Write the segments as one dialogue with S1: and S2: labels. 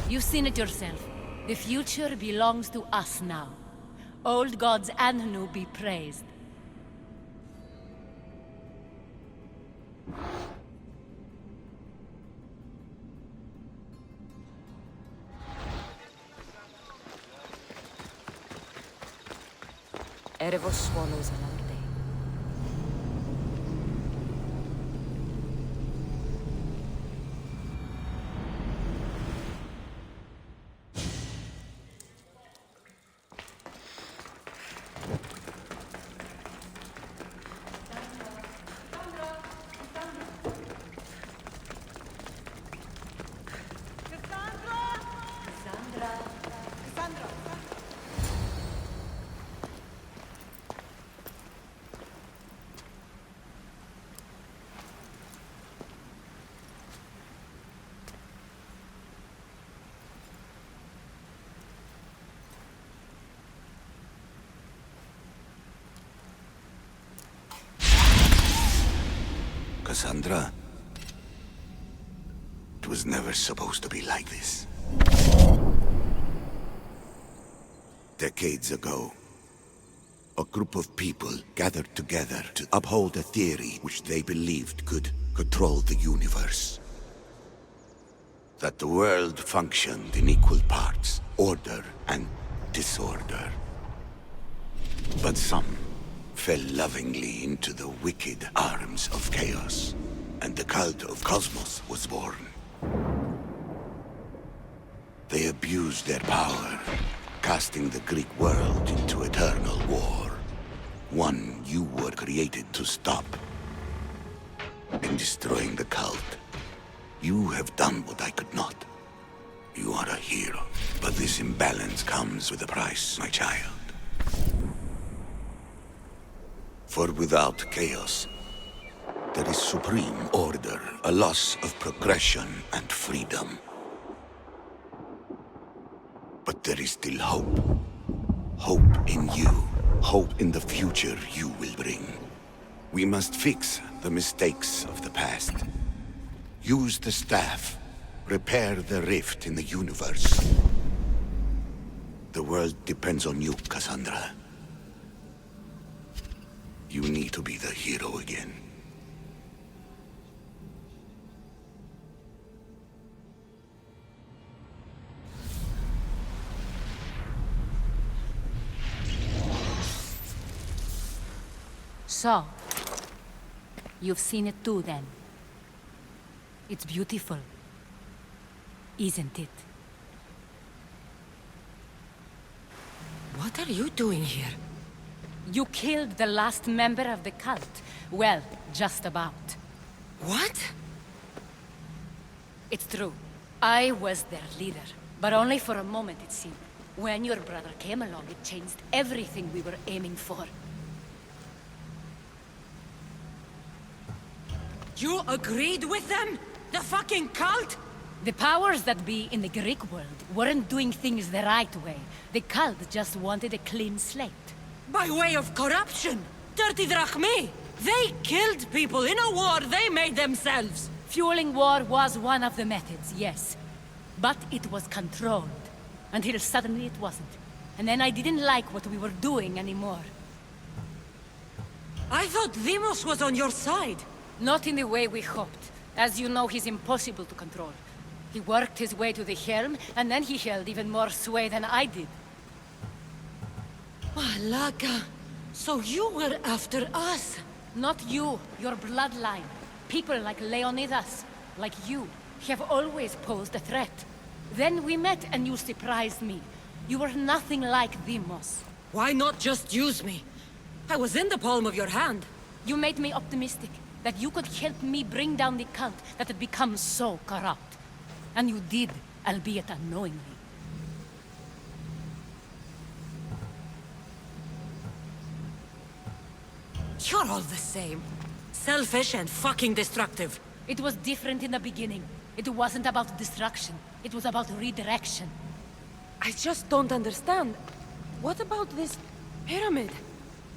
S1: You've seen it yourself. The future belongs to us now. Old gods and new be praised.
S2: Erebos swallows another day.
S3: Cassandra, it was never supposed to be like this. Decades ago, a group of people gathered together to uphold a theory which they believed could control the universe. That the world functioned in equal parts, order and disorder. But some fell lovingly into the wicked arms of chaos, and the cult of Cosmos was born. They abused their power, casting the Greek world into eternal war. One you were created to stop. In destroying the cult, you have done what I could not. You are a hero, but this imbalance comes with a price, my child. For without chaos, there is supreme order, a loss of progression and freedom. But there is still hope. Hope in you. Hope in the future you will bring. We must fix the mistakes of the past. Use the staff. Repair the rift in the universe. The world depends on you, Cassandra. You need to be the hero again.
S1: So, you've seen it too then. It's beautiful, isn't it?
S2: What are you doing here?
S1: You killed the last member of the cult. Well, just about.
S2: What?
S1: It's true. I was their leader, but only for a moment it seemed. When your brother came along, it changed everything we were aiming for.
S2: You agreed with them? The fucking cult?
S1: The powers that be in the Greek world weren't doing things the right way. The cult just wanted a clean slate.
S2: By way of corruption! Dirty drachmi! They killed people in a war they made themselves!
S1: Fueling war was one of the methods, yes. But it was controlled. Until suddenly it wasn't. And then I didn't like what we were doing anymore.
S2: I thought Deimos was on your side.
S1: Not in the way we hoped. As you know, he's impossible to control. He worked his way to the helm, and then he held even more sway than I did.
S2: Malaka, so you were after us?
S1: Not you, your bloodline. People like Leonidas, like you, have always posed a threat. Then we met and you surprised me. You were nothing like Deimos.
S2: Why not just use me? I was in the palm of your hand.
S1: You made me optimistic that you could help me bring down the cult that had become so corrupt. And you did, albeit unknowingly.
S2: You're all the same. Selfish and fucking destructive.
S1: It was different in the beginning. It wasn't about destruction. It was about redirection.
S4: I just don't understand. What about this pyramid?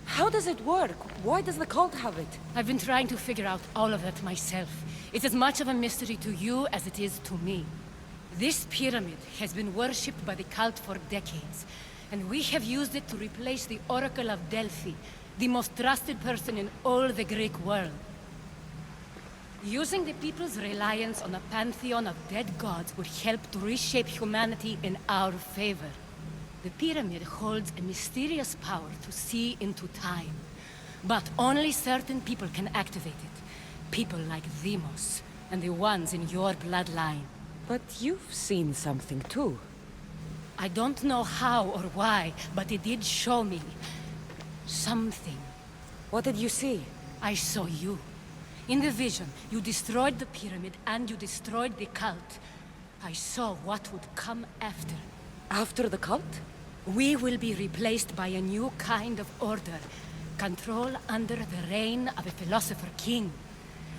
S4: How does it work? Why does the cult have it?
S1: I've been trying to figure out all of that myself. It's as much of a mystery to you as it is to me. This pyramid has been worshipped by the cult for decades, and we have used it to replace the Oracle of Delphi, the most trusted person in all the Greek world. Using the people's reliance on a pantheon of dead gods would help to reshape humanity in our favor. The pyramid holds a mysterious power to see into time, but only certain people can activate it. People like Deimos, and the ones in your bloodline.
S4: But you've seen something too.
S1: I don't know how or why, but it did show me something.
S4: What did you see?
S1: I saw you. In the vision, you destroyed the pyramid and you destroyed the cult. I saw what would come after.
S4: After the cult?
S1: We will be replaced by a new kind of order. Control under the reign of a philosopher king.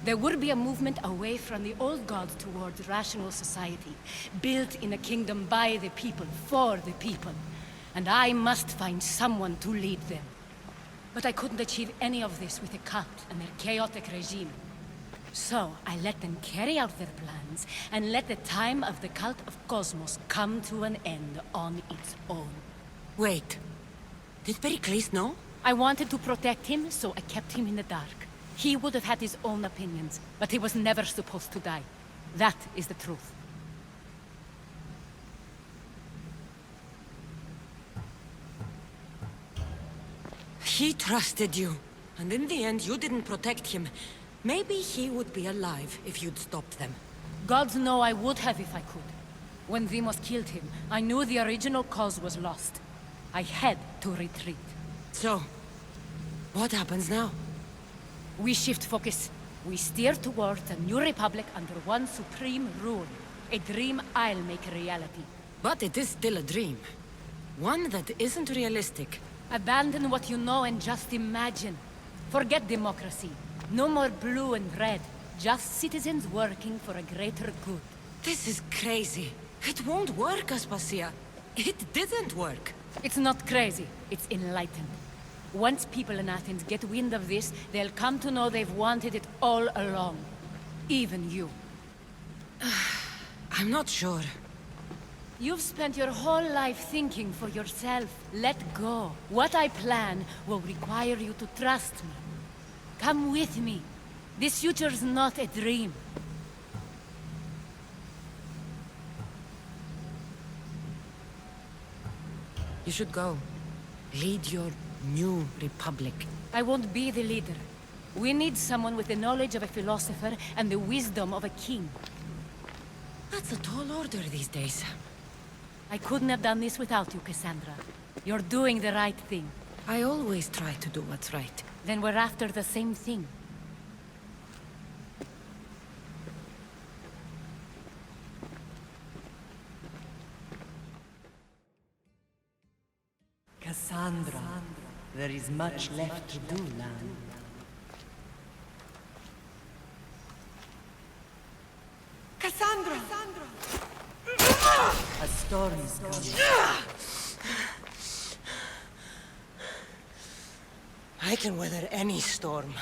S1: There would be a movement away from the old gods towards rational society, built in a kingdom by the people, for the people. And I must find someone to lead them. But I couldn't achieve any of this with the cult and their chaotic regime. So I let them carry out their plans, and let the time of the cult of Cosmos come to an end on its own.
S2: Wait. Did Pericles know?
S1: I wanted to protect him, so I kept him in the dark. He would have had his own opinions, but he was never supposed to die. That is the truth.
S2: He trusted you, and in the end you didn't protect him. Maybe he would be alive if you'd stopped them.
S1: Gods know I would have if I could. When Deimos killed him, I knew the original cause was lost. I had to retreat.
S2: So, what happens now?
S1: We shift focus. We steer towards a new republic under one supreme rule. A dream I'll make a reality.
S2: But it is still a dream. One that isn't realistic.
S1: Abandon what you know and just imagine. Forget democracy. No more blue and red. Just citizens working for a greater good.
S2: This is crazy. It won't work, Aspasia. It didn't work.
S1: It's not crazy. It's enlightened. Once people in Athens get wind of this, they'll come to know they've wanted it all along. Even you.
S2: I'm not sure.
S1: You've spent your whole life thinking for yourself. Let go. What I plan will require you to trust me. Come with me. This future's not a dream.
S2: You should go. Lead your new republic.
S1: I won't be the leader. We need someone with the knowledge of a philosopher and the wisdom of a king.
S2: That's a tall order these days.
S1: I couldn't have done this without you, Cassandra. You're doing the right thing.
S2: I always try to do what's right.
S1: Then we're after the same thing.
S5: Cassandra, there is much left to do, Lan.
S2: Cassandra!
S5: A storm is coming.
S2: I can weather any storm.